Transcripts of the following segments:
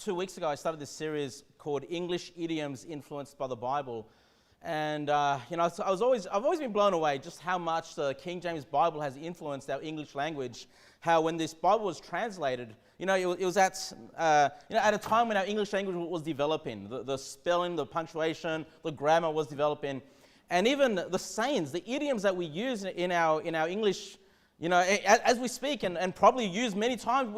2 weeks ago, I started this series called English Idioms Influenced by the Bible. And, I've always been blown away just how much the King James Bible has influenced our English language. How when this Bible was translated, it was at a time when our English language was developing. The spelling, the punctuation, the grammar was developing. And even the sayings, the idioms that we use in our English, as we speak and probably use many times,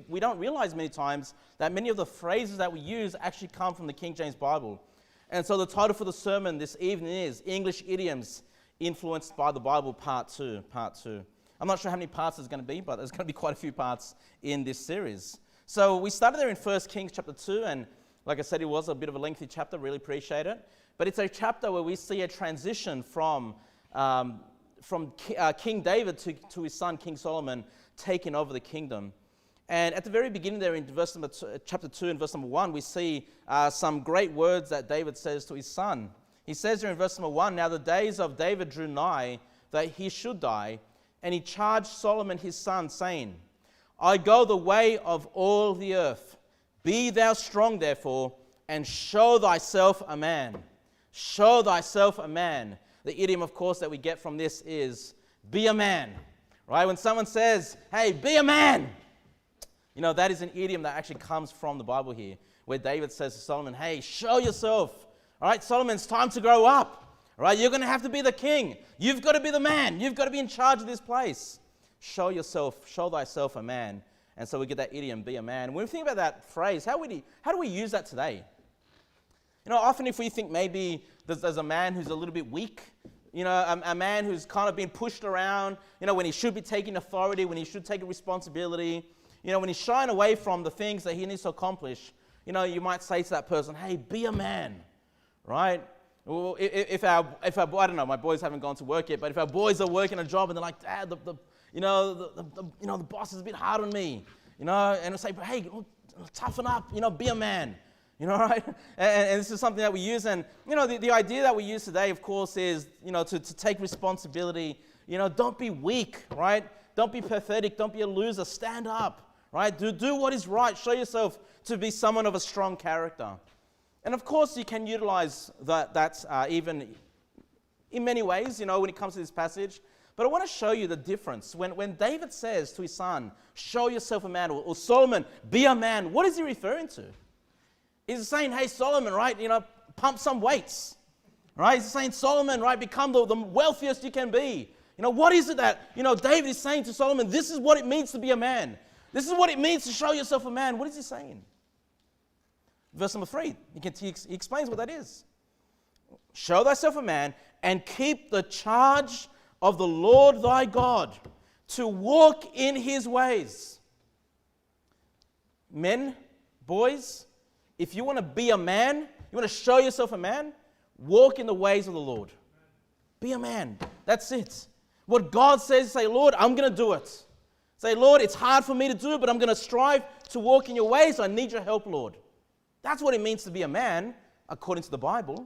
we don't realize many times that many of the phrases that we use actually come from the King James Bible. And so the title for the sermon this evening is English Idioms Influenced by the Bible, Part 2. I'm not sure how many parts there's going to be, but there's going to be quite a few parts in this series. So we started there in 1 Kings chapter 2, and like I said, it was a bit of a lengthy chapter, really appreciate it. But it's a chapter where we see a transition from King David to his son, King Solomon, taking over the kingdom. And at the very beginning there in chapter 2 and verse number 1, we see some great words that David says to his son. He says there in verse number 1, "Now the days of David drew nigh that he should die, and he charged Solomon his son, saying, I go the way of all the earth. Be thou strong, therefore, and show thyself a man." Show thyself a man. The idiom, of course, that we get from this is, be a man. Right? When someone says, hey, be a man, that is an idiom that actually comes from the Bible here, where David says to Solomon, hey, show yourself. All right, Solomon, it's time to grow up. All right, you're going to have to be the king. You've got to be the man. You've got to be in charge of this place. Show thyself a man. And so we get that idiom, be a man. When we think about that phrase, how do we use that today? Often if we think maybe there's a man who's a little bit weak, a man who's kind of been pushed around, when he should be taking authority, when he should take a responsibility, when he's shying away from the things that he needs to accomplish, you might say to that person, hey, be a man, right? Well, if our I don't know, my boys haven't gone to work yet, but if our boys are working a job and they're like, Dad, the boss is a bit hard on me, and we'll say, hey, toughen up, be a man. Right? And this is something that we use. And, the idea that we use today, of course, is, to take responsibility. Don't be weak, right? Don't be pathetic. Don't be a loser. Stand up, right? Do what is right. Show yourself to be someone of a strong character. And, of course, you can utilize that even in many ways, when it comes to this passage. But I want to show you the difference. When David says to his son, show yourself a man, or Solomon, be a man, what is he referring to? He's saying, hey, Solomon, right, pump some weights, right? He's saying, Solomon, right, become the wealthiest you can be. What is it that, David is saying to Solomon, this is what it means to be a man. This is what it means to show yourself a man. What is he saying? Verse number 3, he explains what that is. Show thyself a man and keep the charge of the Lord thy God to walk in his ways. Men, boys, if you want to be a man, you want to show yourself a man, walk in the ways of the Lord. Be a man. That's it. What God says, say, Lord, I'm going to do it. Say, Lord, it's hard for me to do it, but I'm going to strive to walk in your ways. I need your help, Lord. That's what it means to be a man, according to the Bible.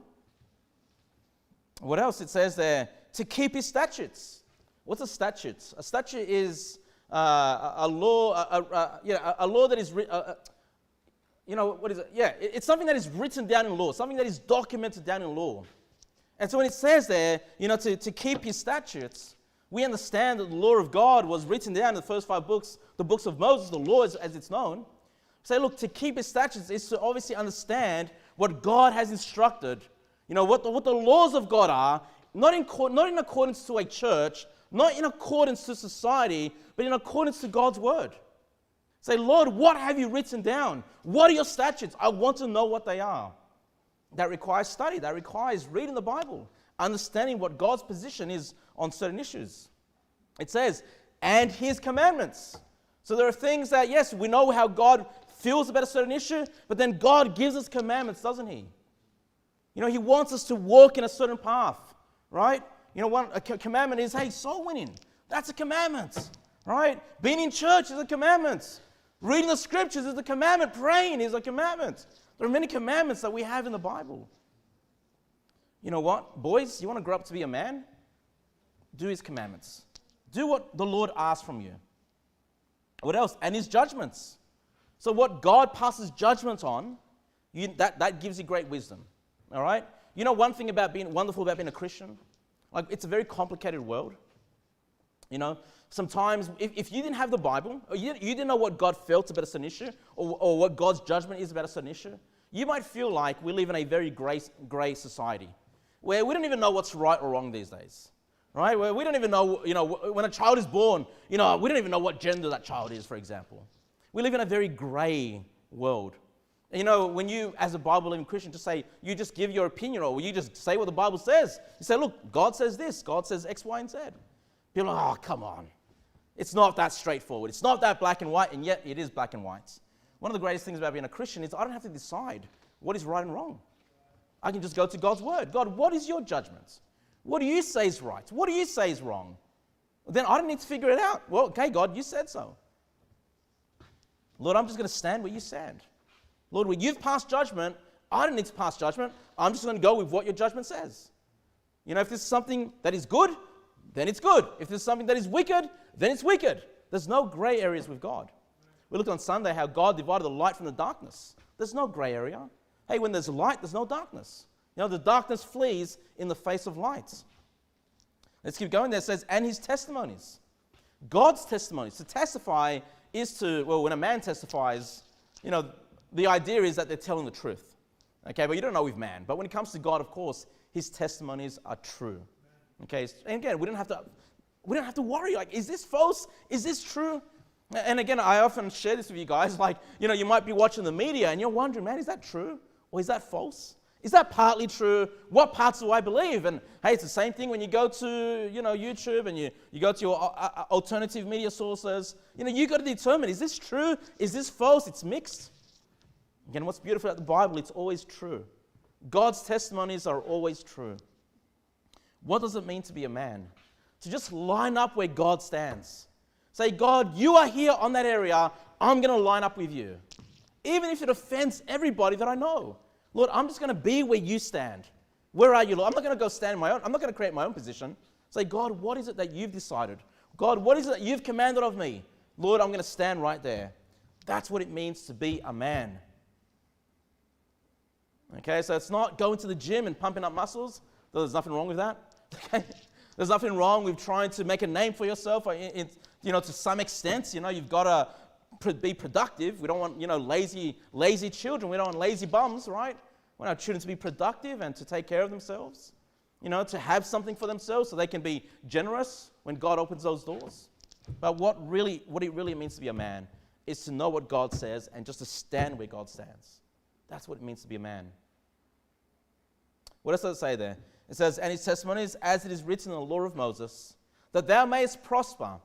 What else? It says there, to keep his statutes. What's a statute? A statute is a law that is... what is it? Yeah, it's something that is written down in law, something that is documented down in law. And so when it says there, to keep his statutes, we understand that the law of God was written down in the first 5 books, the books of Moses, the law as it's known. Say, look, to keep his statutes is to obviously understand what God has instructed, what the laws of God are, not in accordance to a church, not in accordance to society, but in accordance to God's word. Say, Lord, what have you written down? What are your statutes? I want to know what they are. That requires study. That requires reading the Bible, understanding what God's position is on certain issues. It says, and his commandments. So there are things that, yes, we know how God feels about a certain issue, but then God gives us commandments, doesn't he? He wants us to walk in a certain path, right? A commandment is, hey, soul winning. That's a commandment, right? Being in church is a commandment. Reading the scriptures is a commandment. Praying is a commandment. There are many commandments that we have in the Bible. You know what? Boys, you want to grow up to be a man? Do his commandments. Do what the Lord asks from you. What else? And his judgments. So what God passes judgment on, that gives you great wisdom. All right? You know one thing about being wonderful about being a Christian? Like, it's a very complicated world. You know, sometimes if you didn't have the Bible, or you didn't know what God felt about a certain issue, or what God's judgment is about a certain issue, you might feel like we live in a very grey society, where we don't even know what's right or wrong these days. Right? Where we don't even know, when a child is born, we don't even know what gender that child is, for example. We live in a very grey world. And when you, as a Bible-believing Christian, you just give your opinion, or you just say what the Bible says. You say, look, God says this, God says X, Y, and Z. People are like, oh, come on. It's not that straightforward. It's not that black and white, and yet it is black and white. One of the greatest things about being a Christian is I don't have to decide what is right and wrong. I can just go to God's word. God, what is your judgment? What do you say is right? What do you say is wrong? Then I don't need to figure it out. Well, okay, God, you said so. Lord, I'm just going to stand where you stand. Lord, when you've passed judgment, I don't need to pass judgment. I'm just going to go with what your judgment says. If this is something that is good, then it's good. If there's something that is wicked, then it's wicked. There's no grey areas with God. We looked on Sunday how God divided the light from the darkness. There's no grey area. Hey, when there's light, there's no darkness. The darkness flees in the face of light. Let's keep going there. It says, and his testimonies. God's testimonies. To testify is when a man testifies, the idea is that they're telling the truth. Okay, but you don't know with man. But when it comes to God, of course, his testimonies are true. Okay, and again, we don't have to worry. Like, is this false? Is this true? And again, I often share this with you guys. Like, you might be watching the media and you're wondering, man, is that true? Or is that false? Is that partly true? What parts do I believe? And hey, it's the same thing when you go to, YouTube and you go to your alternative media sources. You got to determine, is this true? Is this false? It's mixed. Again, what's beautiful about the Bible, it's always true. God's testimonies are always true. What does it mean to be a man? To just line up where God stands. Say, God, you are here on that area. I'm going to line up with you. Even if it offends everybody that I know. Lord, I'm just going to be where you stand. Where are you, Lord? I'm not going to go stand in my own. I'm not going to create my own position. Say, God, what is it that you've decided? God, what is it that you've commanded of me? Lord, I'm going to stand right there. That's what it means to be a man. Okay, so it's not going to the gym and pumping up muscles. There's nothing wrong with that. Okay? There's nothing wrong with trying to make a name for yourself, to some extent. You've got to be productive. We don't want, lazy children. We don't want lazy bums, right? We want our children to be productive and to take care of themselves. To have something for themselves so they can be generous when God opens those doors. But what it really means to be a man is to know what God says and just to stand where God stands. That's what it means to be a man. What else does it say there? It says, and his testimonies, as it is written in the law of Moses, that thou mayest prosper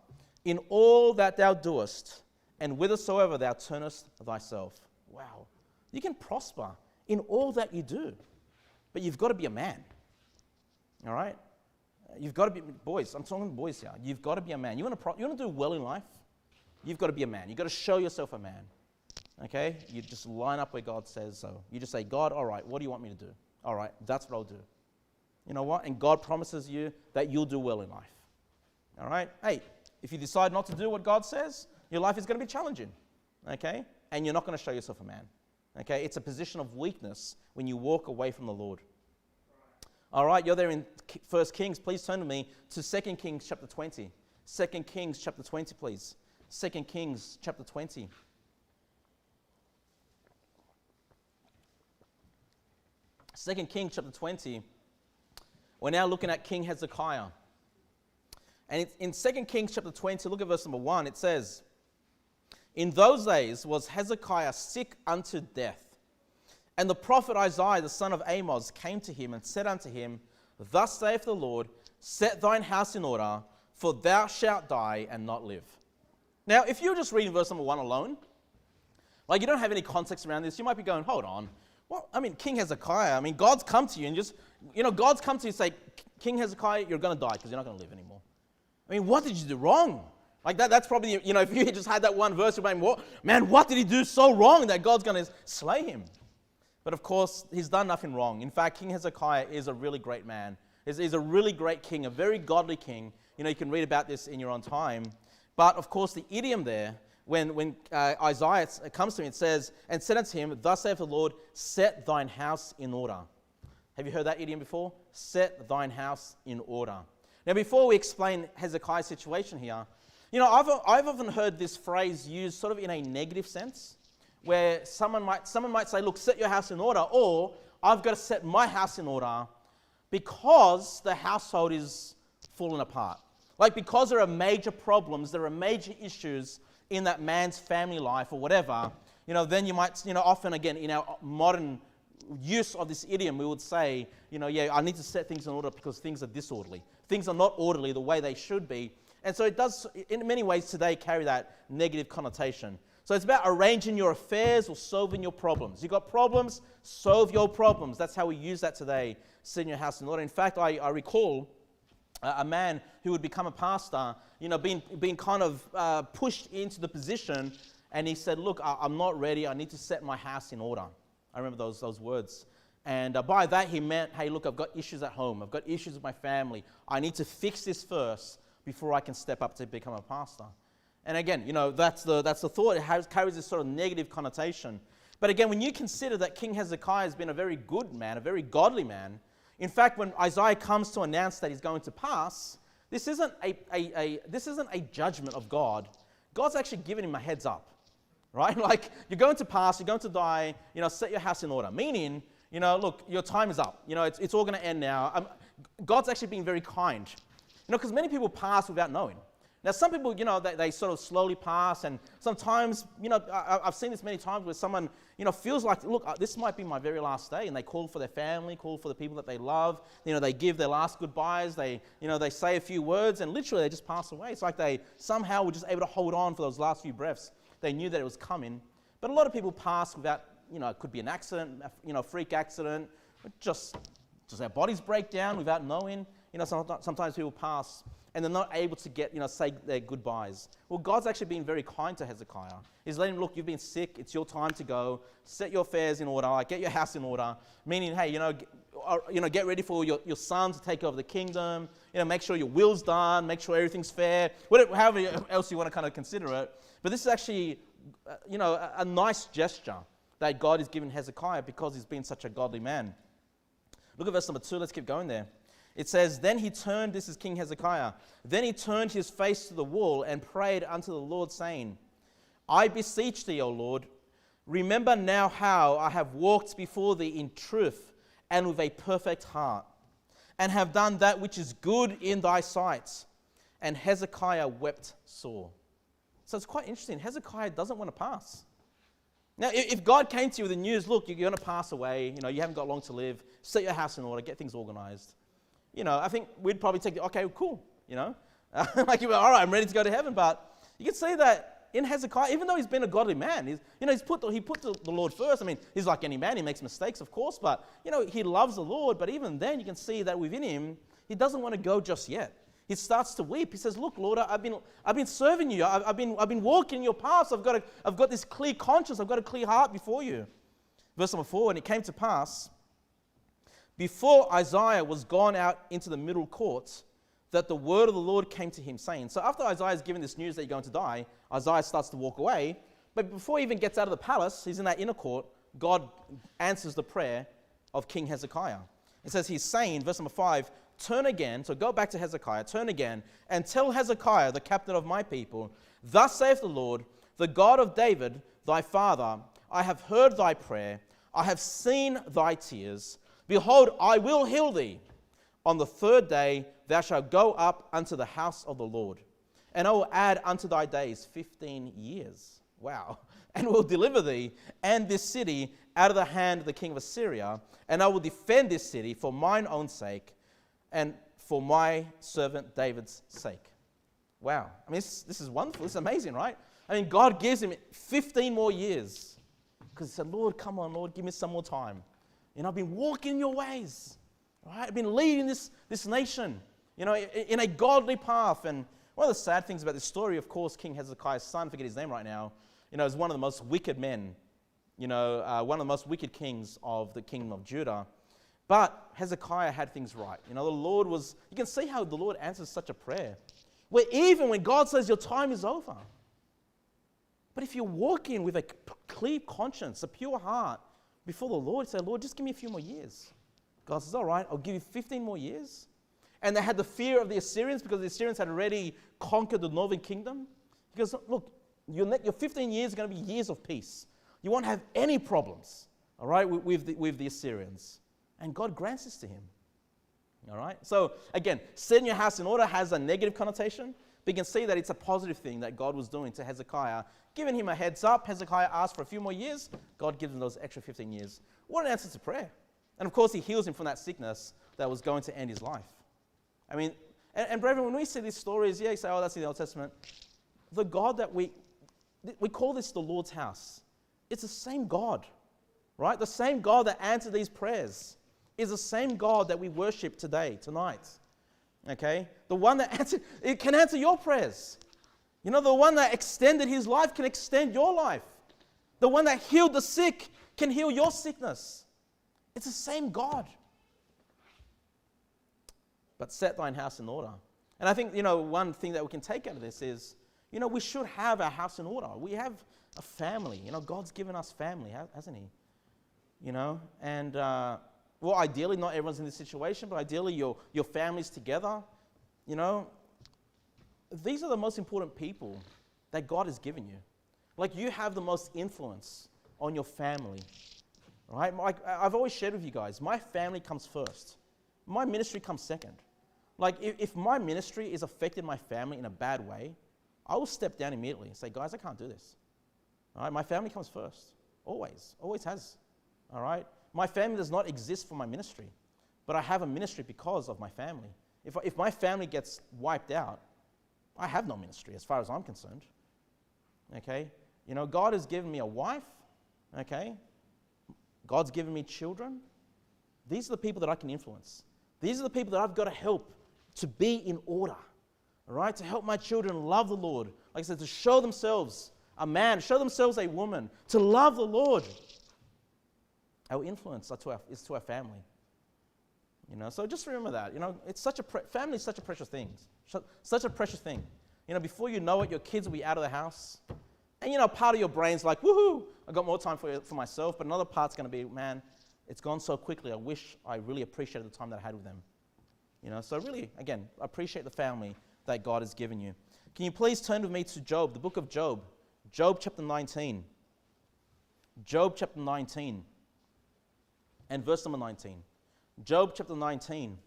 in all that thou doest, and whithersoever thou turnest thyself. Wow. You can prosper in all that you do, but you've got to be a man. All right? You've got to be, boys, I'm talking to boys here. You've got to be a man. You want to do well in life? You've got to be a man. You've got to show yourself a man. Okay? You just line up where God says so. You just say, God, all right, what do you want me to do? All right, that's what I'll do. You know what? And God promises you that you'll do well in life. All right? Hey, if you decide not to do what God says, your life is going to be challenging. Okay? And you're not going to show yourself a man. Okay? It's a position of weakness when you walk away from the Lord. All right, you're there in 1 Kings. Please turn to me to 2 Kings chapter 20. 2 Kings chapter 20, please. 2 Kings chapter 20. Second Kings chapter 20, we're now looking at King Hezekiah. And in 2 Kings chapter 20, look at verse number 1, it says, in those days was Hezekiah sick unto death. And the prophet Isaiah, the son of Amos, came to him and said unto him, thus saith the Lord, set thine house in order, for thou shalt die and not live. Now, if you're just reading verse number 1 alone, like you don't have any context around this, you might be going, hold on. Well, King Hezekiah, God's come to you and God's come to you and say, King Hezekiah, you're going to die because you're not going to live anymore. What did you do wrong? Like that's probably, if you just had that one verse, you're going, what did he do so wrong that God's going to slay him? But of course, he's done nothing wrong. In fact, King Hezekiah is a really great man. He's a really great king, a very godly king. You can read about this in your own time. But of course, the idiom there, when Isaiah comes to him, it says, and said unto him, thus saith the Lord, set thine house in order. Have you heard that idiom before? Set thine house in order. Now, before we explain Hezekiah's situation here, I've often heard this phrase used sort of in a negative sense, where someone might say, look, set your house in order, or I've got to set my house in order because the household is falling apart. Like, because there are major problems, there are major issues in that man's family life or whatever, then you might, often again in our modern use of this idiom, we would say, I need to set things in order because things are disorderly. Things are not orderly the way they should be. And so it does, in many ways today, carry that negative connotation. So it's about arranging your affairs or solving your problems. You've got problems, solve your problems. That's how we use that today, setting your house in order. In fact, I recall a man who would become a pastor, being kind of pushed into the position, and he said, look, I'm not ready. I need to set my house in order. I remember those words. And by that, he meant, hey, look, I've got issues at home. I've got issues with my family. I need to fix this first before I can step up to become a pastor. And again, that's the thought. It carries this sort of negative connotation. But again, when you consider that King Hezekiah has been a very good man, a very godly man, in fact, when Isaiah comes to announce that he's going to pass, this isn't a judgment of God. God's actually giving him a heads up, right? Like, you're going to pass, you're going to die, set your house in order. Meaning, look, your time is up. It's all going to end now. God's actually being very kind. Because many people pass without knowing. Now, some people, they sort of slowly pass, and sometimes, I've seen this many times where someone, feels like, look, this might be my very last day, and they call for their family, call for the people that they love, they give their last goodbyes, they say a few words, and literally they just pass away. It's like they somehow were just able to hold on for those last few breaths. They knew that it was coming. But a lot of people pass without, it could be an accident, a freak accident, just their bodies break down without knowing. Sometimes people pass and they're not able to say their goodbyes. Well, God's actually been very kind to Hezekiah. He's letting him, look, you've been sick. It's your time to go. Set your affairs in order. Get your house in order. Meaning, hey, get ready for your son to take over the kingdom. Make sure your will's done. Make sure everything's fair. However else you want to kind of consider it. But this is actually, a nice gesture that God has given Hezekiah because he's been such a godly man. Look at verse number 2. Let's keep going there. It says, then he turned, this is King Hezekiah, then he turned his face to the wall and prayed unto the Lord, saying, I beseech thee, O Lord, remember now how I have walked before thee in truth and with a perfect heart, and have done that which is good in thy sight. And Hezekiah wept sore. So it's quite interesting. Hezekiah doesn't want to pass. Now, if God came to you with the news, look, you're going to pass away, you haven't got long to live, set your house in order, get things organized. I think we'd probably take, okay, cool, like, all right, I'm ready to go to heaven. But you can see that in Hezekiah, even though he's been a godly man, he put the Lord first. I mean, he's like any man, he makes mistakes, of course, but, he loves the Lord. But even then, you can see that within him, he doesn't want to go just yet. He starts to weep. He says, look, Lord, I've been serving you. I've been walking in your paths. I've got this clear conscience. I've got a clear heart before you. Verse number 4, and it came to pass, before Isaiah was gone out into the middle court, that the word of the Lord came to him, saying, so after Isaiah's given this news that you're going to die, Isaiah starts to walk away, but before he even gets out of the palace, he's in that inner court, God answers the prayer of King Hezekiah. It says he's saying, verse number 5, turn again, so go back to Hezekiah, turn again, and tell Hezekiah, the captain of my people, thus saith the Lord, the God of David, thy father, I have heard thy prayer, I have seen thy tears. Behold, I will heal thee. On the third day thou shalt go up unto the house of the Lord, and I will add unto thy days 15 years. Wow. And will deliver thee and this city out of the hand of the king of Assyria, and I will defend this city for mine own sake and for my servant David's sake. Wow. I mean, this is wonderful. This is amazing, right? I mean, God gives him 15 more years because he said, Lord, come on, Lord, give me some more time. I've been walking in your ways, right? I've been leading this nation, in a godly path. And one of the sad things about this story, of course, King Hezekiah's son, forget his name right now, is one of the most wicked men, one of the most wicked kings of the kingdom of Judah. But Hezekiah had things right. The Lord you can see how the Lord answers such a prayer. Where even when God says your time is over, But if you're walking with a clear conscience, a pure heart before the Lord, say, Lord, just give me a few more years. God says, all right, I'll give you 15 more years. And they had the fear of the Assyrians because the Assyrians had already conquered the northern kingdom. He goes, look, your 15 years are going to be years of peace. You won't have any problems, all right, with the Assyrians. And God grants this to him. All right? So, again, setting your house in order has a negative connotation, but you can see that it's a positive thing that God was doing to Hezekiah, giving him a heads up. Hezekiah asked for a few more years. God gives him those extra 15 years. What an answer to prayer. And, of course, he heals him from that sickness that was going to end his life. I mean, and brethren, when we see these stories, yeah, you say, oh, that's in the Old Testament. The God that we call this the Lord's house. It's the same God, right? The same God that answered these prayers is the same God that we worship tonight. Okay? The one that it can answer your prayers. You know, the one that extended his life can extend your life. The one that healed the sick can heal your sickness. It's the same God. But set thine house in order. And I think, one thing that we can take out of this is, we should have our house in order. We have a family. God's given us family, hasn't he? And well, ideally, not everyone's in this situation, but ideally your family's together. These are the most important people that God has given you. Like, you have the most influence on your family, right? Like, I've always shared with you guys, my family comes first. My ministry comes second. Like, if my ministry is affecting my family in a bad way, I will step down immediately and say, guys, I can't do this. All right? My family comes first. Always has. All right? My family does not exist for my ministry, but I have a ministry because of my family. If my family gets wiped out, I have no ministry as far as I'm concerned. Okay? God has given me a wife. Okay? God's given me children. These are the people that I can influence. These are the people that I've got to help to be in order. All right? To help my children love the Lord. Like I said, to show themselves a man, show themselves a woman, to love the Lord. Our influence is to our family. So just remember that. It's such family is such a precious thing. Such a precious thing. Before you know it, your kids will be out of the house. And, part of your brain's like, woohoo, I got more time for myself. But another part's going to be, man, it's gone so quickly. I wish I really appreciated the time that I had with them. So really, again, appreciate the family that God has given you. Can you please turn with me to Job, the book of Job. Job chapter 19. Job chapter 19. And verse number 19. Job chapter 19.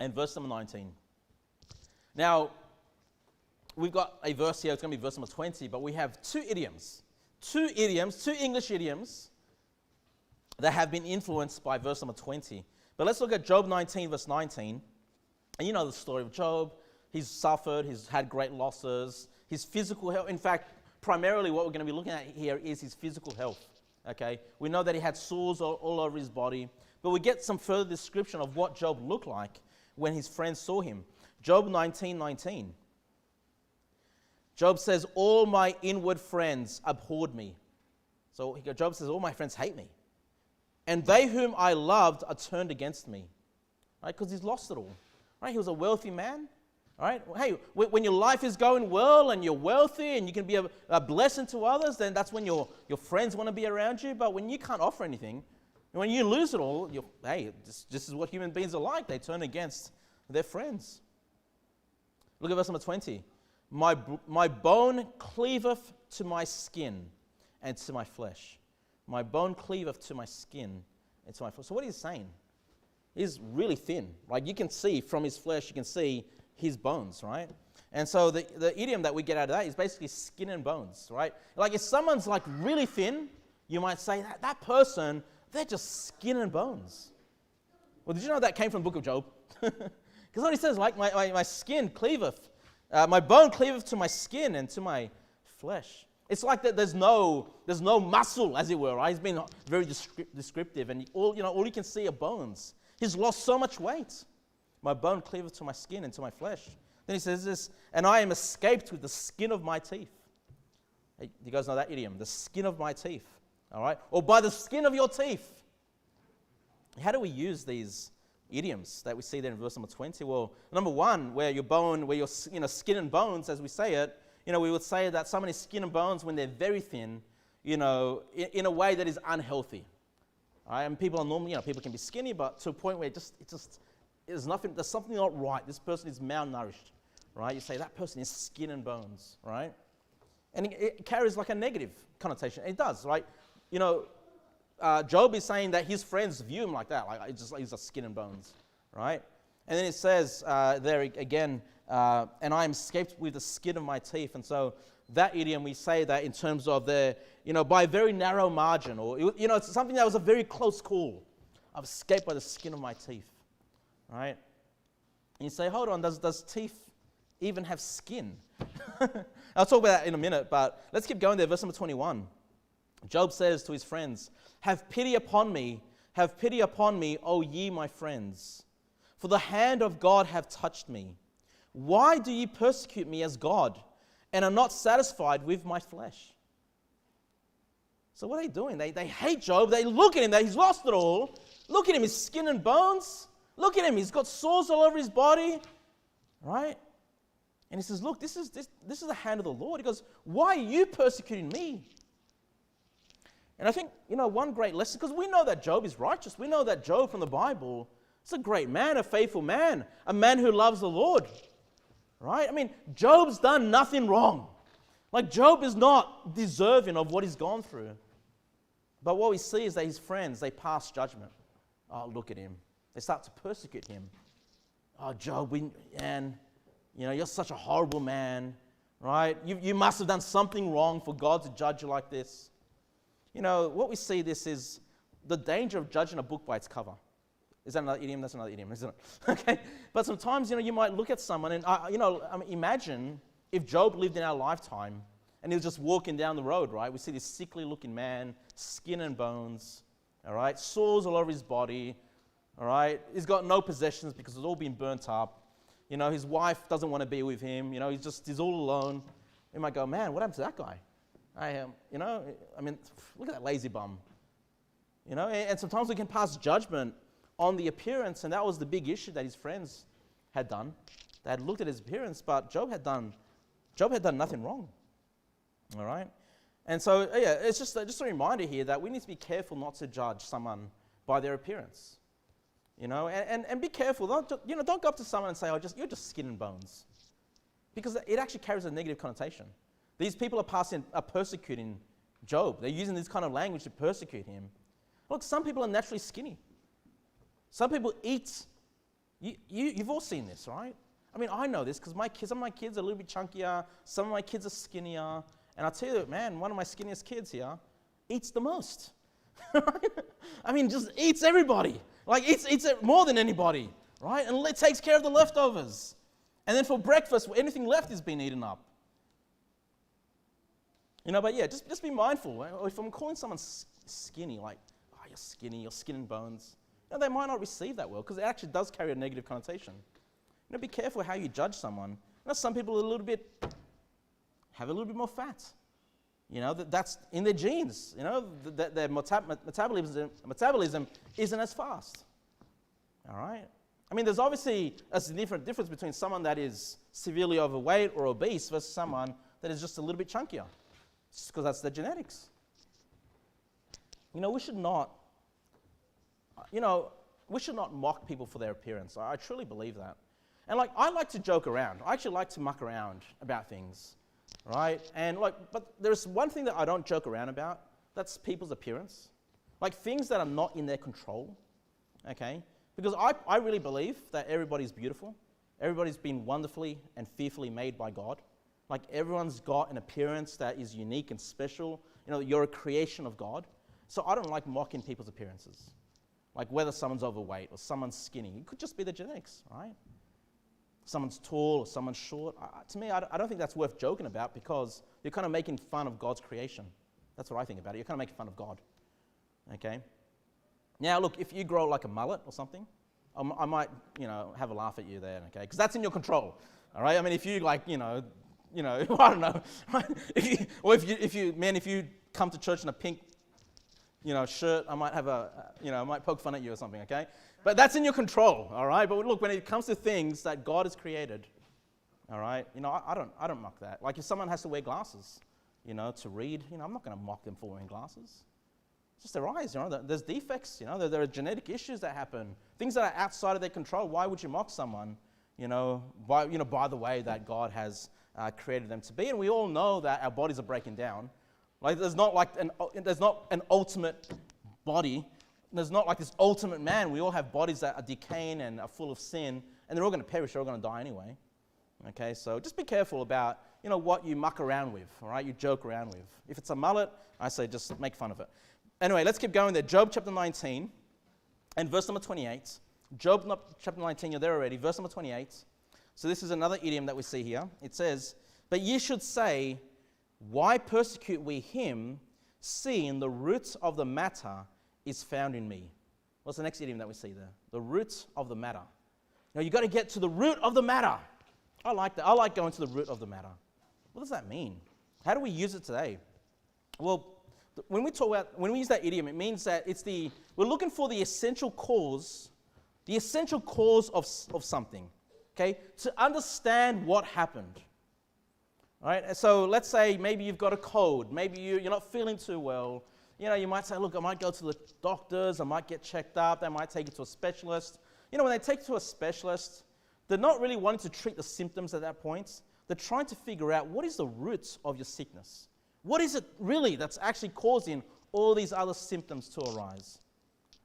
And verse number 19. Now, we've got a verse here, it's going to be verse number 20, but we have two idioms, two English idioms that have been influenced by verse number 20. But let's look at Job 19, verse 19. And you know the story of Job. He's suffered, he's had great losses, his physical health. In fact, primarily what we're going to be looking at here is his physical health. Okay? We know that he had sores all over his body, but we get some further description of what Job looked like when his friends saw him. Job 19:19. Job says, all my inward friends abhorred me. So Job says, all my friends hate me. And they whom I loved are turned against me. Right? Because he's lost it all. Right? He was a wealthy man. All right? Hey, when your life is going well and you're wealthy and you can be a blessing to others, then that's when your friends want to be around you. But when you can't offer anything, when you lose it all, this is what human beings are like. They turn against their friends. Look at verse number 20. My bone cleaveth to my skin and to my flesh. My bone cleaveth to my skin and to my flesh. So what is he saying? He's really thin. Like, you can see from his flesh, you can see his bones, right? And so the idiom that we get out of that is basically skin and bones, right? Like, if someone's like really thin, you might say that person, they're just skin and bones. Well, did you know that came from the book of Job? Because what he says, like, my skin cleaveth, my bone cleaveth to my skin and to my flesh. It's like that there's no muscle, as it were, right? He's been very descriptive, and all you can see are bones. He's lost so much weight. My bone cleaveth to my skin and to my flesh. Then he says this, and I am escaped with the skin of my teeth. Hey, you guys know that idiom? The skin of my teeth, all right? Or by the skin of your teeth. How do we use these idioms that we see there in verse number 20? Well, number one, where you're skin and bones, as we say it, we would say that someone is skin and bones when they're very thin, in a way that is unhealthy. All right? And people are normally, people can be skinny, but to a point where there's something not right. This person is malnourished, right? You say that person is skin and bones, right? And it carries like a negative connotation. It does, right? Job is saying that his friends view him like that, like he's a skin and bones, right? And then it says there again, and I am escaped with the skin of my teeth. And so that idiom, we say that in terms of by a very narrow margin, or it's something that was a very close call. I've escaped by the skin of my teeth, right? And you say, hold on, does teeth even have skin? I'll talk about that in a minute, but let's keep going there. Verse number 21. Job says to his friends, have pity upon me, O ye my friends, for the hand of God hath touched me. Why do ye persecute me as God, and are not satisfied with my flesh? So what are they doing? They hate Job. They look at him, that he's lost it all. Look at him, his skin and bones. Look at him, he's got sores all over his body, right? And he says, look, this is the hand of the Lord. He goes, why are you persecuting me? And I think, one great lesson, because we know that Job is righteous. We know that Job from the Bible is a great man, a faithful man, a man who loves the Lord, right? I mean, Job's done nothing wrong. Like, Job is not deserving of what he's gone through. But what we see is that his friends, they pass judgment. Oh, look at him. They start to persecute him. Oh, Job, you're such a horrible man, right? You must have done something wrong for God to judge you like this. What we see this is the danger of judging a book by its cover. Is that another idiom? That's another idiom, isn't it? Okay. But sometimes, you might look at someone and, imagine if Job lived in our lifetime and he was just walking down the road, right? We see this sickly looking man, skin and bones, all right? Sores all over his body, all right? He's got no possessions because it's all been burnt up. His wife doesn't want to be with him. He's all alone. You might go, man, what happened to that guy? Look at that lazy bum. And sometimes we can pass judgment on the appearance, and that was the big issue that his friends had done. They had looked at his appearance, but Job had done nothing wrong. All right? And so, it's just a reminder here that we need to be careful not to judge someone by their appearance. And be careful. Don't go up to someone and say, you're just skin and bones. Because it actually carries a negative connotation. These people are persecuting Job. They're using this kind of language to persecute him. Look, some people are naturally skinny. Some people eat. You've all seen this, right? I mean, I know this because some of my kids are a little bit chunkier. Some of my kids are skinnier. And I'll tell you, man, one of my skinniest kids here eats the most. I mean, just eats everybody. Like, eats it more than anybody, right? And it takes care of the leftovers. And then for breakfast, anything left is being eaten up. But just be mindful. If I'm calling someone skinny, like, oh, you're skinny, you're skin and bones, they might not receive that well because it actually does carry a negative connotation. Be careful how you judge someone. Some people have a little bit more fat. That's in their genes. Their metabolism isn't as fast. All right? I mean, there's obviously a significant difference between someone that is severely overweight or obese versus someone that is just a little bit chunkier. Just because that's their genetics. We should not mock people for their appearance. I truly believe that. And I like to joke around. I actually like to muck around about things, right? And but there's one thing that I don't joke around about. That's people's appearance. Things that are not in their control, okay? Because I really believe that everybody's beautiful. Everybody's been wonderfully and fearfully made by God. Everyone's got an appearance that is unique and special. You're a creation of God. So I don't like mocking people's appearances. Whether someone's overweight or someone's skinny. It could just be the genetics, right? Someone's tall or someone's short. To me, I don't think that's worth joking about because you're kind of making fun of God's creation. That's what I think about it. You're kind of making fun of God, okay? Now, look, if you grow like a mullet or something, I might, have a laugh at you there, okay? Because that's in your control, all right? I mean, if you I don't know. if you come to church in a pink, shirt, I might have I might poke fun at you or something, okay? But that's in your control, all right? But look, when it comes to things that God has created, all right, I don't mock that. Like if someone has to wear glasses, to read, I'm not going to mock them for wearing glasses. It's just their eyes, there's defects, there are genetic issues that happen, things that are outside of their control. Why would you mock someone, by the way that God has created them to be? And we all know that our bodies are breaking down. Like there's not an ultimate body. There's not like this ultimate man. We all have bodies that are decaying and are full of sin, and they're all going to perish. They're all going to die anyway. Okay, so just be careful about what you muck around with. All right, you joke around with. If it's a mullet, I say just make fun of it. Anyway, let's keep going there. Job chapter 19 and verse number 28. Job chapter 19, you're there already. Verse number 28. So this is another idiom that we see here. It says, "But ye should say, why persecute we him, seeing the root of the matter is found in me?" What's the next idiom that we see there? The root of the matter. Now you've got to get to the root of the matter. I like that. I like going to the root of the matter. What does that mean? How do we use it today? Well, when we use that idiom, it means that we're looking for the essential cause of something. Okay? To understand what happened. All right? So let's say maybe you've got a cold. Maybe you're not feeling too well. You might say, look, I might go to the doctors, I might get checked up, they might take you to a specialist. When they take you to a specialist, they're not really wanting to treat the symptoms at that point. They're trying to figure out what is the root of your sickness. What is it really that's actually causing all these other symptoms to arise?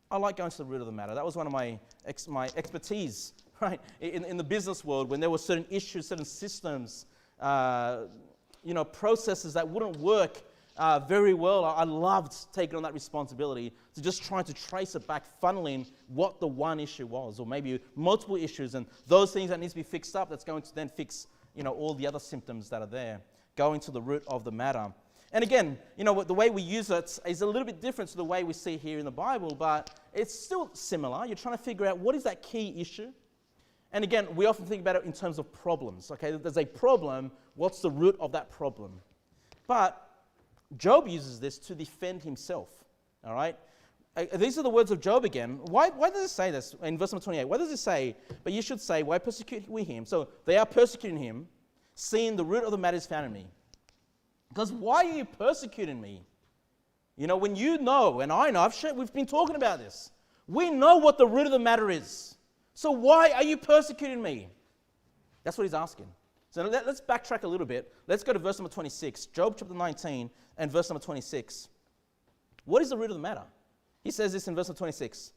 I like going to the root of the matter. That was one of my expertise, right? In the business world, when there were certain issues, certain systems, processes that wouldn't work very well. I loved taking on that responsibility to just trying to trace it back, funneling what the one issue was, or maybe multiple issues, and those things that need to be fixed up, that's going to then fix, all the other symptoms that are there, going to the root of the matter. And again, the way we use it is a little bit different to the way we see here in the Bible, but it's still similar. You're trying to figure out what is that key issue. And again, we often think about it in terms of problems. Okay, there's a problem. What's the root of that problem? But Job uses this to defend himself, all right? These are the words of Job again. Why does it say this in verse number 28? Why does it say, but you should say, why persecute we him? So they are persecuting him, seeing the root of the matter is found in me. Because why are you persecuting me? When you know, and I know, we've been talking about this. We know what the root of the matter is. So why are you persecuting me? That's what he's asking. So let's backtrack a little bit. Let's go to verse number 26. Job chapter 19 and verse number 26. What is the root of the matter? He says this in verse number 26.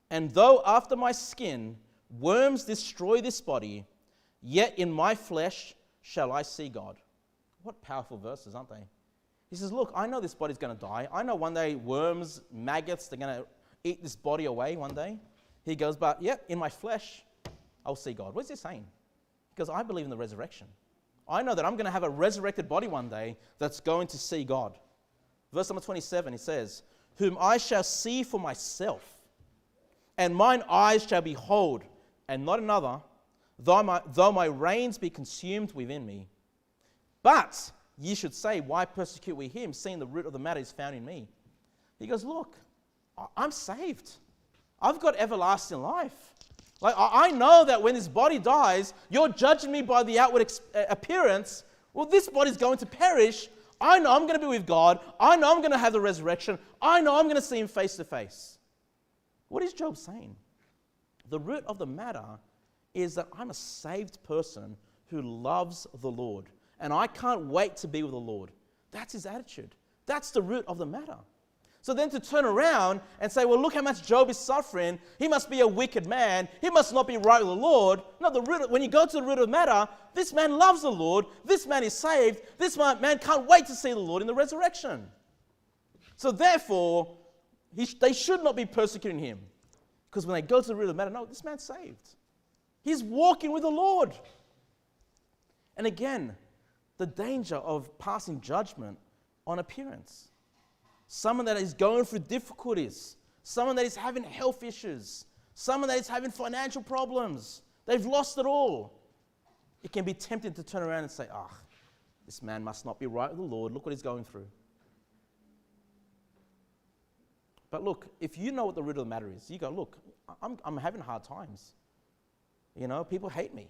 "And though after my skin worms destroy this body, yet in my flesh shall I see God." What powerful verses, aren't they? He says, look, I know this body's going to die. I know one day worms, maggots, they're going to eat this body away one day. He goes, but yet in my flesh I'll see God. What is he saying? Because I believe in the resurrection. I know that I'm going to have a resurrected body one day that's going to see God. Verse number 27, he says, "Whom I shall see for myself, and mine eyes shall behold, and not another, though my reins be consumed within me. But ye should say, why persecute we him, seeing the root of the matter is found in me?" He goes, look, I'm saved. I've got everlasting life. Like, I know that when this body dies, you're judging me by the outward appearance. Well, this body's going to perish. I know I'm going to be with God. I know I'm going to have the resurrection. I know I'm going to see him face to face. What is Job saying? The root of the matter is that I'm a saved person who loves the Lord. And I can't wait to be with the Lord. That's his attitude. That's the root of the matter. So then to turn around and say, well, look how much Job is suffering. He must be a wicked man. He must not be right with the Lord. No, when you go to the root of the matter, this man loves the Lord. This man is saved. This man can't wait to see the Lord in the resurrection. So therefore, they should not be persecuting him. Because when they go to the root of the matter, no, this man's saved. He's walking with the Lord. And again, the danger of passing judgment on appearance. Someone that is going through difficulties, someone that is having health issues, someone that is having financial problems, they've lost it all. It can be tempting to turn around and say, this man must not be right with the Lord. Look what he's going through. But look, if you know what the root of the matter is, you go, look, I'm having hard times. People hate me.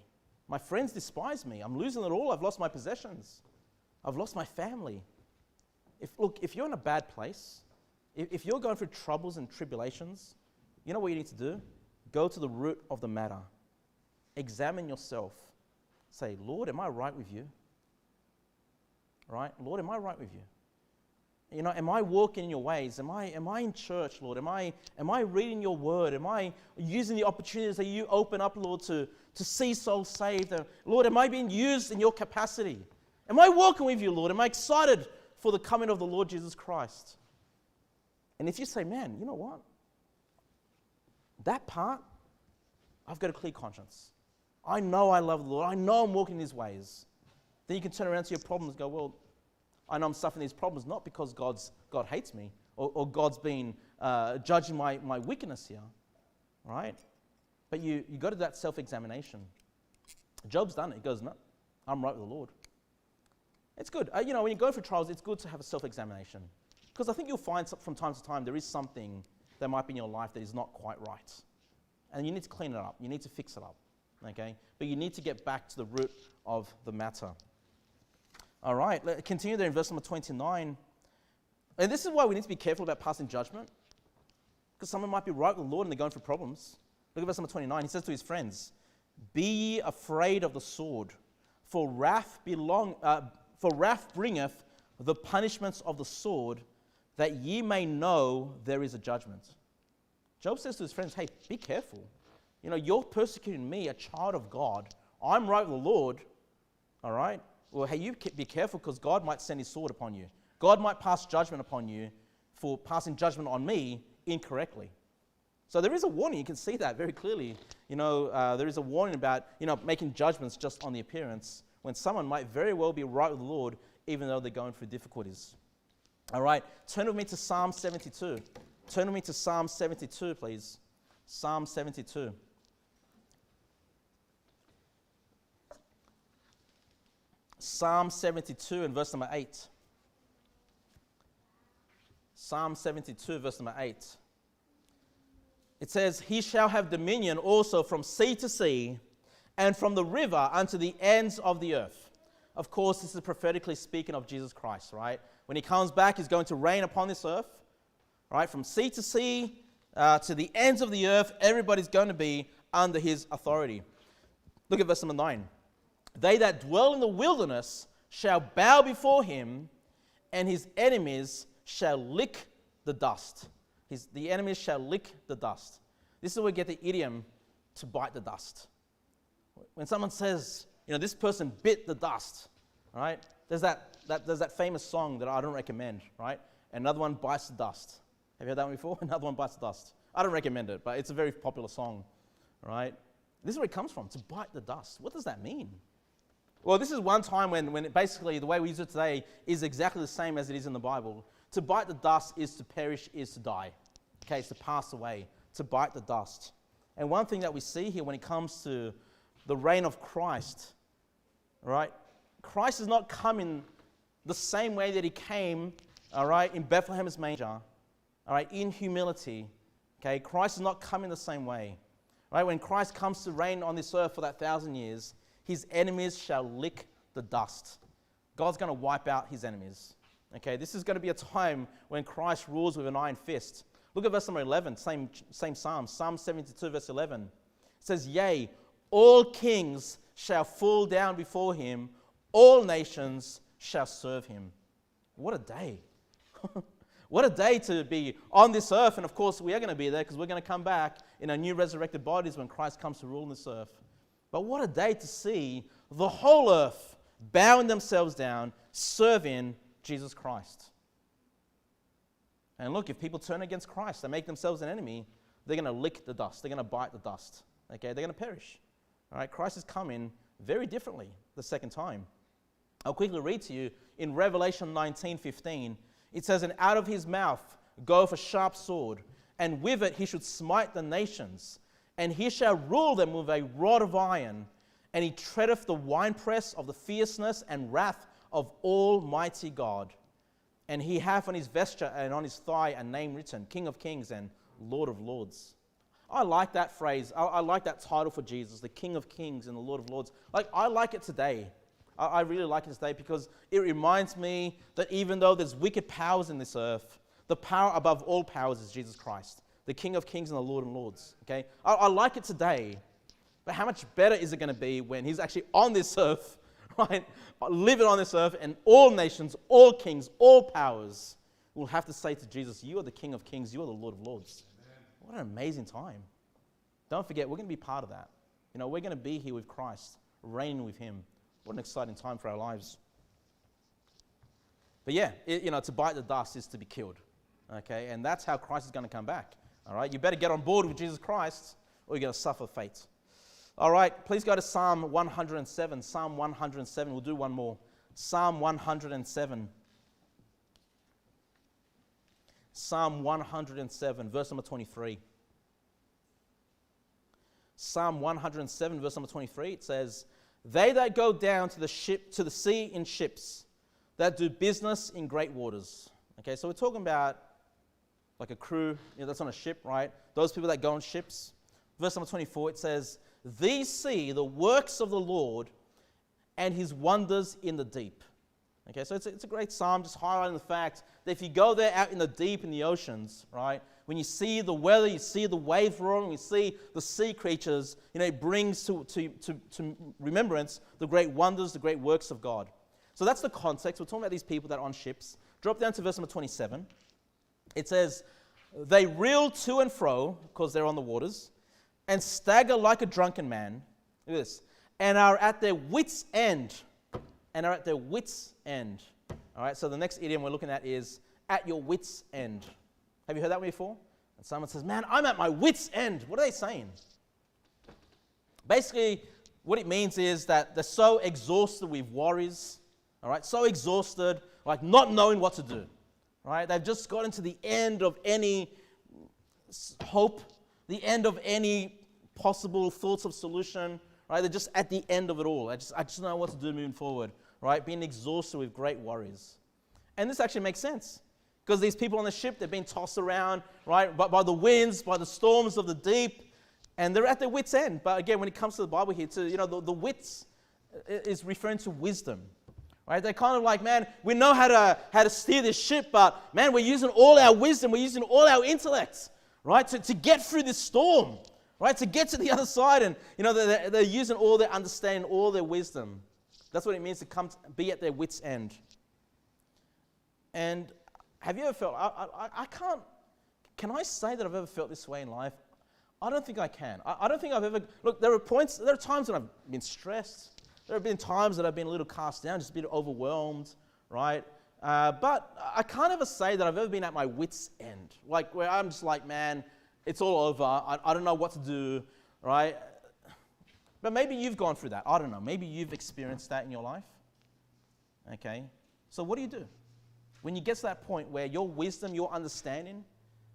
My friends despise me. I'm losing it all. I've lost my possessions. I've lost my family. If you're in a bad place, if you're going through troubles and tribulations, you know what you need to do? Go to the root of the matter. Examine yourself. Say, Lord, am I right with you? Right? Lord, am I right with you? Am I walking in your ways? Am I in church, Lord? Am I reading your word? Am I using the opportunities that you open up, Lord, to see souls saved? Lord, am I being used in your capacity? Am I walking with you, Lord? Am I excited for the coming of the Lord Jesus Christ? And if you say, man, you know what? That part, I've got a clear conscience. I know I love the Lord. I know I'm walking in his ways. Then you can turn around to your problems and go, well, I know I'm suffering these problems not because God hates me or God's been judging my wickedness here, right? But you got to do that self-examination. Job's done it. He goes, no, I'm right with the Lord. It's good. When you go through trials, it's good to have a self-examination. Because I think you'll find from time to time there is something that might be in your life that is not quite right. And you need to clean it up. You need to fix it up. Okay? But you need to get back to the root of the matter. All right, let's continue there in verse number 29. And this is why we need to be careful about passing judgment. Because someone might be right with the Lord and they're going through problems. Look at verse number 29. He says to his friends, be ye afraid of the sword, for wrath bringeth the punishments of the sword, that ye may know there is a judgment. Job says to his friends, hey, be careful. You're persecuting me, a child of God. I'm right with the Lord. All right? Well, hey, you be careful because God might send his sword upon you. God might pass judgment upon you for passing judgment on me incorrectly. So there is a warning. You can see that very clearly. There is a warning about, making judgments just on the appearance when someone might very well be right with the Lord even though they're going through difficulties. All right, turn with me to Psalm 72. Turn with me to Psalm 72, please. Psalm 72. Psalm 72 and verse number 8. Psalm 72, verse number 8. It says, he shall have dominion also from sea to sea, and from the river unto the ends of the earth. Of course, this is prophetically speaking of Jesus Christ, right? When he comes back, he's going to reign upon this earth, right? From sea to sea, to the ends of the earth, everybody's going to be under his authority. Look at verse number 9. They that dwell in the wilderness shall bow before him, and his enemies shall lick the dust. The enemies shall lick the dust. This is where we get the idiom to bite the dust. When someone says, this person bit the dust, right? There's that famous song that I don't recommend, right? Another one bites the dust. Have you heard that one before? Another one bites the dust. I don't recommend it, but it's a very popular song, right? This is where it comes from, to bite the dust. What does that mean? Well, this is one time when basically the way we use it today is exactly the same as it is in the Bible. To bite the dust is to perish, is to die. Okay, it's to pass away, to bite the dust. And one thing that we see here when it comes to the reign of Christ, right? Christ is not coming the same way that he came, all right, in Bethlehem's manger, all right, in humility. Okay, Christ is not coming the same way. Right? When Christ comes to reign on this earth for that 1,000 years, his enemies shall lick the dust. God's going to wipe out his enemies. Okay, this is going to be a time when Christ rules with an iron fist. Look at verse number 11, same Psalm, Psalm 72, verse 11. It says, yea, all kings shall fall down before him, all nations shall serve him. What a day. What a day to be on this earth. And of course, we are going to be there because we're going to come back in our new resurrected bodies when Christ comes to rule on this earth. But what a day to see the whole earth bowing themselves down, serving Jesus Christ. And look, if people turn against Christ, they make themselves an enemy, they're going to lick the dust. They're going to bite the dust. Okay, they're going to perish. All right, Christ is coming very differently the second time. I'll quickly read to you in Revelation 19:15. It says, and out of his mouth goeth a sharp sword, and with it he should smite the nations, and he shall rule them with a rod of iron, and he treadeth the winepress of the fierceness and wrath of Almighty God. And he hath on his vesture and on his thigh a name written, King of Kings and Lord of Lords. I like that phrase. I like that title for Jesus, the King of Kings and the Lord of Lords. Like, I like it today. I really like it today because it reminds me that even though there's wicked powers in this earth, the power above all powers is Jesus Christ, the King of Kings and the Lord of Lords. Okay, I like it today, but how much better is it going to be when he's actually on this earth, right? Living on this earth, and all nations, all kings, all powers will have to say to Jesus, you are the King of Kings, you are the Lord of Lords. Amen. What an amazing time. Don't forget, we're going to be part of that. You know, we're going to be here with Christ, reigning with him. What an exciting time for our lives. But yeah, to bite the dust is to be killed. Okay, and that's how Christ is going to come back. All right, you better get on board with Jesus Christ or you're going to suffer fate. All right, please go to Psalm 107. Psalm 107, we'll do one more. Psalm 107. Psalm 107, verse number 23. Psalm 107, verse number 23, it says, they that go down to the sea in ships, that do business in great waters. Okay, so we're talking about like a crew, that's on a ship, right? Those people that go on ships. Verse number 24, it says, these see the works of the Lord and his wonders in the deep. Okay, so it's a great psalm, just highlighting the fact that if you go there out in the deep, in the oceans, right, when you see the weather, you see the waves roaring, you see the sea creatures, it brings to remembrance the great wonders, the great works of God. So that's the context. We're talking about these people that are on ships. Drop down to verse number 27. It says, they reel to and fro, because they're on the waters, and stagger like a drunken man. Look at this. And are at their wits' end. And are at their wits' end. All right, so the next idiom we're looking at is at your wits' end. Have you heard that one before? And someone says, man, I'm at my wits' end. What are they saying? Basically, what it means is that they're so exhausted with worries, all right, so exhausted, like not knowing what to do, right? They've just gotten to the end of any hope, the end of any possible thoughts of solution, right? They're just at the end of it all. I just don't know what to do moving forward, right? Being exhausted with great worries. And this actually makes sense because these people on the ship, they've been tossed around, right, by the winds, by the storms of the deep, and they're at their wits' end. But again, when it comes to the Bible here, the wits is referring to wisdom. Right? They're kind of like, man, we know how to steer this ship, but man, we're using all our wisdom, we're using all our intellect, right, to get through this storm, right, to get to the other side. And they're using all their understanding, all their wisdom. That's what it means to be at their wits' end. And have you ever felt? Can I say that I've ever felt this way in life? I don't think I can. I don't think I've ever. Look, there are times when I've been stressed. There have been times that I've been a little cast down, just a bit overwhelmed, right? But I can't ever say that I've ever been at my wits' end, like where I'm just like, man, it's all over. I don't know what to do, right? But maybe you've gone through that. I don't know. Maybe you've experienced that in your life. Okay? So what do? When you get to that point where your wisdom, your understanding,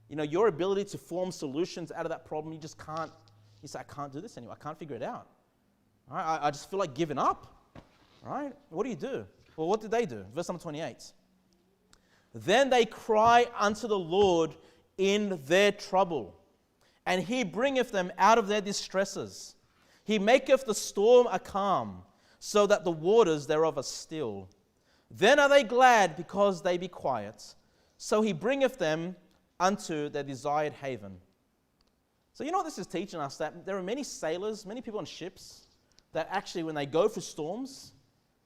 your ability to form solutions out of that problem, you say, I can't do this anymore. I can't figure it out. Right? I just feel like giving up. Right? What do? Well, what did they do? Verse number 28. Then they cry unto the Lord in their trouble, and he bringeth them out of their distresses. He maketh the storm a calm, so that the waters thereof are still. Then are they glad because they be quiet. So he bringeth them unto their desired haven. So you know what this is teaching us? That there are many sailors, many people on ships, that actually when they go through storms,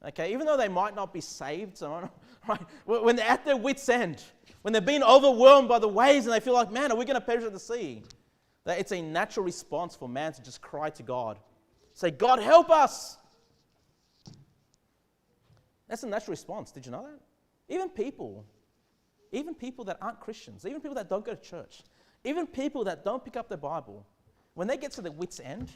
okay, even though they might not be saved, right, when they're at their wits' end, when they're being overwhelmed by the waves and they feel like, man, are we going to perish at the sea? That it's a natural response for man to just cry to God. Say, God, help us. That's a natural response. Did you know that? Even people that aren't Christians, even people that don't go to church, even people that don't pick up their Bible, when they get to their wits' end,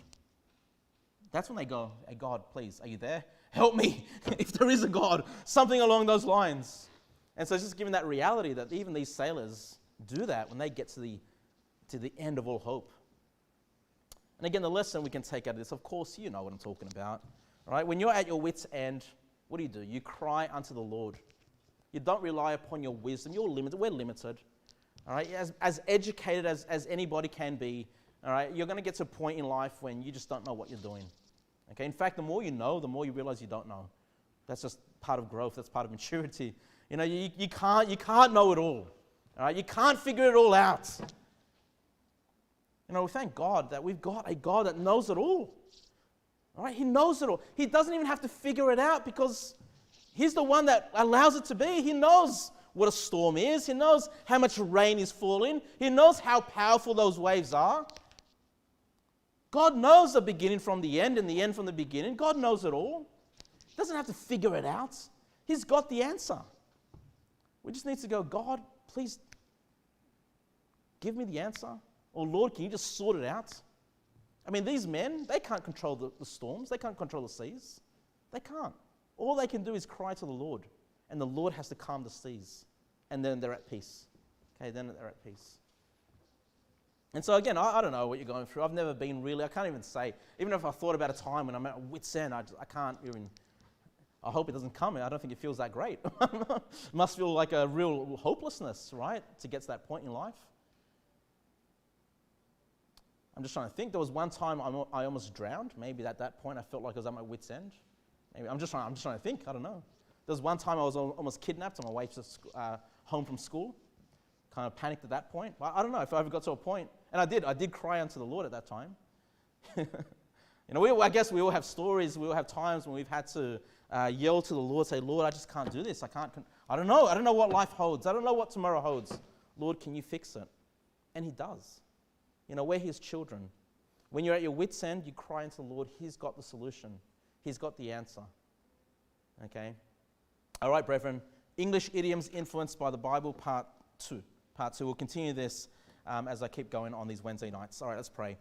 that's when they go, hey, God, please, are you there? Help me if there is a God. Something along those lines. And so it's just giving that reality that even these sailors do that when they get to the end of all hope. And again, the lesson we can take out of this, of course, you know what I'm talking about. Right? When you're at your wits' end, what do? You cry unto the Lord. You don't rely upon your wisdom. You're limited. We're limited. All right? As educated as anybody can be, all right, you're going to get to a point in life when you just don't know what you're doing. Okay? In fact, the more you know, the more you realize you don't know. That's just part of growth. That's part of maturity. You know, you can't know it all. All right? You can't figure it all out. You know, we thank God that we've got a God that knows it all. All right? He knows it all. He doesn't even have to figure it out because He's the one that allows it to be. He knows what a storm is. He knows how much rain is falling. He knows how powerful those waves are. God knows the beginning from the end and the end from the beginning. God knows it all. He doesn't have to figure it out. He's got the answer. We just need to go, God, please give me the answer. Or Lord, can you just sort it out? I mean, these men, they can't control the storms. They can't control the seas. They can't. All they can do is cry to the Lord. And the Lord has to calm the seas. And then they're at peace. Okay, then they're at peace. And so again, I don't know what you're going through. I've never been really, I can't even say. Even if I thought about a time when I'm at wit's end, I can't even, I hope it doesn't come. I don't think it feels that great. It must feel like a real hopelessness, right? To get to that point in life. I'm just trying to think. There was one time I almost drowned. Maybe at that point I felt like I was at my wit's end. Maybe I'm just trying to think. I don't know. There was one time I was almost kidnapped on my way to home from school. Kind of panicked at that point. I don't know if I ever got to a point. And I did cry unto the Lord at that time. You know, I guess we all have stories. We all have times when we've had to yell to the Lord, say, Lord, I just can't do this. I don't know. I don't know what life holds. I don't know what tomorrow holds. Lord, can you fix it? And He does. You know, we're His children. When you're at your wit's end, you cry into the Lord. He's got the solution. He's got the answer. Okay? All right, brethren. English idioms influenced by the Bible, part 2. We'll continue this as I keep going on these Wednesday nights. All right, let's pray.